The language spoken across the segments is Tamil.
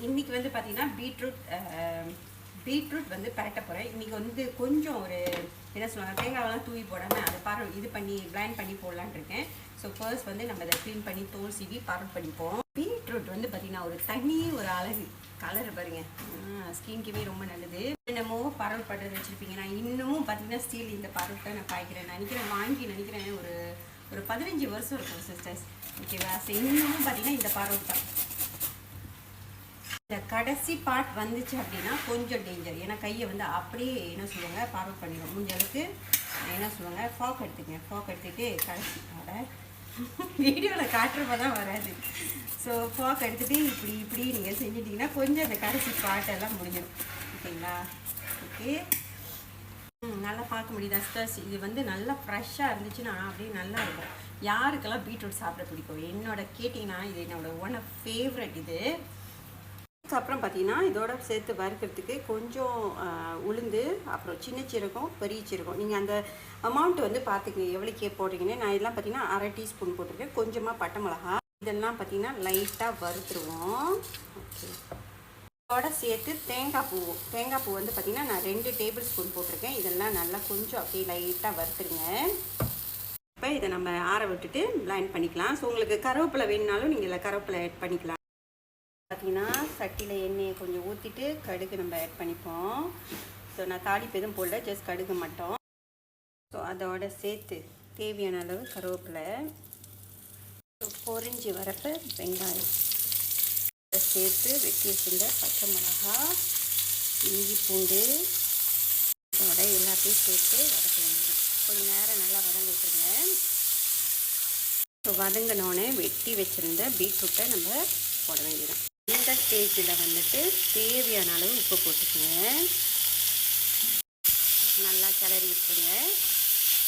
இன்றைக்கி வந்து பார்த்திங்கன்னா பீட்ரூட் வந்து பரட்ட போகிறேன். இன்றைக்கி வந்து கொஞ்சம் ஒரு என்ன சொல்லுவாங்க, தேங்காவெல்லாம் தூவி போடாமல் அதை இது பண்ணி பிளைண்ட் பண்ணி போடலான் இருக்கேன். ஸோ ஃபர்ஸ்ட் வந்து நம்ம இதை க்ளீன் பண்ணி தோல் சீவி பரட் பண்ணிப்போம். பீட்ரூட் வந்து பார்த்திங்கன்னா ஒரு தனி ஒரு அழகு கலர் பாருங்க, ஸ்கின்க்குமே ரொம்ப நல்லது. என்னமோ பரவல் பண்ணுறது வச்சுருப்பீங்க. நான் இன்னமும் பார்த்திங்கன்னா ஸ்டீல் இந்த பரவட்டை நான் பாய்க்கிறேன். நினைக்கிறேன் ஒரு 15 வருஷம் இருக்கும் சிஸ்டர்ஸ். ஓகேவா? ஸோ இன்னமும் பார்த்திங்கன்னா இந்த பரவல் தான். இந்த கடைசி பார்ட் வந்துச்சு அப்படின்னா கொஞ்சம் டேஞ்சர். ஏன்னா கையை வந்து அப்படியே என்ன சொல்லுவாங்க பார்வர்ட் பண்ணிடும். முடிஞ்ச அளவுக்கு என்ன சொல்லுவாங்க, ஃபாக் எடுத்துக்கங்க. ஃபாக் எடுத்துகிட்டு கடைசி வீடியோவில் காட்டுறப்ப தான் வராது. ஸோ ஃபாக் எடுத்துகிட்டு இப்படி நீங்கள் செஞ்சிட்டிங்கன்னா கொஞ்சம் அந்த கடைசி பார்ட்டெல்லாம் முடிஞ்சிடும். ஓகேங்களா? ஓகே, நல்லா பார்க்க முடியுதா சிஸ்டர்ஸ்? இது வந்து நல்லா ஃப்ரெஷ்ஷாக இருந்துச்சுன்னா அப்படியே நல்லா இருக்கும். யாருக்கெல்லாம் பீட்ரூட் சாப்பிட பிடிக்கும் என்னோட கேட்டிங்கன்னா, இது என்னோட ஒன் ஆஃப் ஃபேவரட். இது அப்புறம் பார்த்தீங்கன்னா இதோட சேர்த்து வறுக்கிறதுக்கு கொஞ்சம் உளுந்து, அப்புறம் சின்ன சீரகம், பெரிய சீரகம். நீங்கள் அந்த அமௌண்ட் வந்து பார்த்துக்கங்க எவ்வளோக்கே போடுறீங்கன்னு. நான் இதெல்லாம் பார்த்தீங்கன்னா 1/2 டீஸ்பூன் போட்டிருக்கேன். கொஞ்சமாக பட்டை மிளகா, இதெல்லாம் பார்த்தீங்கன்னா லைட்டாக வறுத்துருவோம். ஓகே, இதோட சேர்த்து தேங்காய் பூ வந்து பார்த்திங்கன்னா நான் 2 டேபிள் ஸ்பூன் போட்டிருக்கேன். இதெல்லாம் நல்லா கொஞ்சம் அப்படியே லைட்டாக வறுத்துருங்க. இப்போ இதை நம்ம ஆற விட்டுட்டு பிளைண்ட் பண்ணிக்கலாம். ஸோ உங்களுக்கு கருவேப்பிலை வேணுனாலும் நீங்கள் இதில் கருவேப்பிலை ஆட் பண்ணிக்கலாம். பார்த்தீங்கன்னா சட்டியில் எண்ணெயை கொஞ்சம் ஊற்றிட்டு கடுகு நம்ம ஆட் பண்ணிப்போம். ஸோ நான் தாளிப்பு எதுவும் போடல, ஜஸ்ட் கடுகு மட்டும். ஸோ அதோட சேர்த்து தேவையான அளவு கருவேப்பிலை, பொரிஞ்சு வரப்ப வெங்காயம், அதை சேர்த்து வெட்டி வச்சுருந்த பச்சை மிளகா, இஞ்சி பூண்டு, இதோட எல்லாத்தையும் சேர்த்து வதக்க வேண்டியது. கொஞ்சம் நேரம் நல்லா வதங்க விட்டுருங்க. ஸோ வதங்கினோடனே வெட்டி வச்சுருந்த பீட்ரூட்டை நம்ம போட வேண்டியதான். இந்த ஸ்டேஜில் வந்துட்டு தேவையான அளவு உப்பு போட்டுக்கோங்க. நல்லா கிளறி விட்டுருங்க.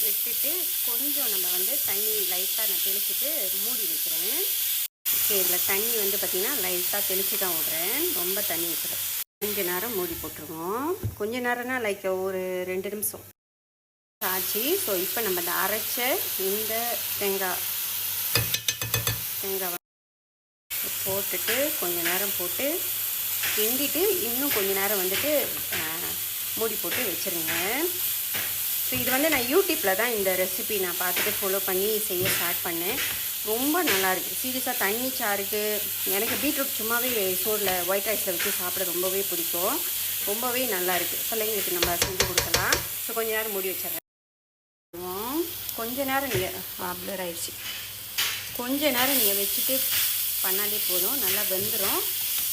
விட்டுட்டு கொஞ்சம் நம்ம வந்து தண்ணி லைட்டாக நான் தெளிச்சுட்டு மூடி வைக்கிறேன். ஓகே, இதில் தண்ணி வந்து பார்த்திங்கன்னா லைட்டாக தெளித்து தான் விடுறேன், ரொம்ப தண்ணி வைக்கிறேன். கொஞ்ச நேரம் மூடி போட்டுருவோம். கொஞ்ச நேரம்னா லைக் ஒரு 2 நிமிஷம் ஆச்சு. ஸோ இப்போ நம்ம இந்த அரைச்ச இந்த தேங்காய் போட்டுட்டு கொஞ்சம் நேரம் போட்டு கிண்டிட்டு இன்னும் கொஞ்சம் நேரம் வந்துட்டு மூடி போட்டு வச்சுருங்க. ஸோ இது வந்து நான் யூடியூப்பில் தான் இந்த ரெசிபி நான் பார்த்துட்டு ஃபாலோ பண்ணி செய்ய ஸ்டார்ட் பண்ணேன். ரொம்ப நல்லாயிருக்கு. சீரியஸாக தண்ணி சாருக்கு எனக்கு பீட்ரூட் சும்மாவே சோறில் ஒயிட் ரைஸில் வச்சு சாப்பிட ரொம்பவே பிடிக்கும். ரொம்பவே நல்லாயிருக்கு. பிள்ளைங்களுக்கு நம்ம செஞ்சு கொடுக்கலாம். ஸோ கொஞ்சம் நேரம் மூடி வச்சிடறேன். கொஞ்ச நேரம் நீங்கள் பிளர் ஆயிடுச்சு. கொஞ்ச நேரம் நீங்கள் வச்சுட்டு பண்ணாலே போதும், நல்லா வெந்துடும்.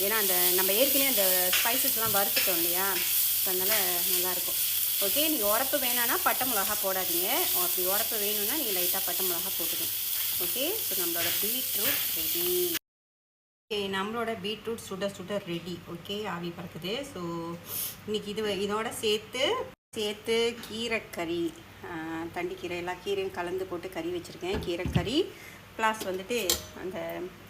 ஏன்னா அந்த நம்ம ஏற்கனவே அந்த ஸ்பைசஸ்லாம் வறுத்துட்டோம் இல்லையா, ஸோ அதனால் நல்லாயிருக்கும். ஓகே, நீங்கள் உரப்பு வேணான்னா பட்டை மிளகா போடாதீங்க. அப்படி உரப்பு வேணும்னா நீங்கள் லைட்டாக பட்டை மிளகா போட்டுக்கணும். ஓகே, ஸோ நம்மளோட பீட்ரூட் ரெடி. ஓகே, நம்மளோட பீட்ரூட் சுட ரெடி. ஓகே, ஆவி பறக்குது. ஸோ இன்றைக்கி இதோட சேர்த்து கீரைக்கறி, தண்டிக்கீரை, எல்லா கீரையும் கலந்து போட்டு கறி வச்சுருக்கேன். கீரைக்கறி ப்ளஸ் வந்துட்டு அந்த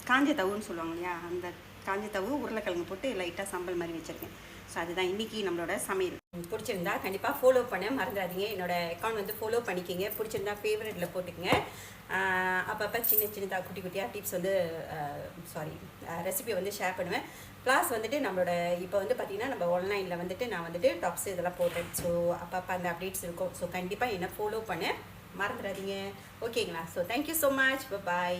காஞ்ச தவுன்னு சொல்லுவாங்க இல்லையா, அந்த காஞ்ச தவு உருளைக்கிழங்கு போட்டு லைட்டாக சம்பல் மாதிரி வச்சுருக்கேன். ஸோ அதுதான் இன்றைக்கி நம்மளோட சமையல். பிடிச்சிருந்தா கண்டிப்பாக ஃபாலோ பண்ண மறந்துடாதீங்க. என்னோடய அக்கௌண்ட் வந்து ஃபாலோ பண்ணிக்கிங்க. பிடிச்சிருந்தா ஃபேவரட்டில் போட்டுக்கங்க. அப்பப்போ சின்னதாக குட்டியாக டிப்ஸ் வந்து ரெசிபி வந்து ஷேர் பண்ணுவேன். ப்ளஸ் வந்துட்டு நம்மளோட இப்போ வந்து பார்த்திங்கன்னா நம்ம ஆன்லைனில் வந்துட்டு நான் வந்துட்டு டாப்ஸ் இதெல்லாம் போடுறேன். ஸோ அப்பப்போ அந்த அப்டேட்ஸ் இருக்கும். ஸோ கண்டிப்பாக என்ன ஃபாலோ பண்ண மறந்துடாதீங்க. ஓகேங்களா? So thank you so much. பாய்.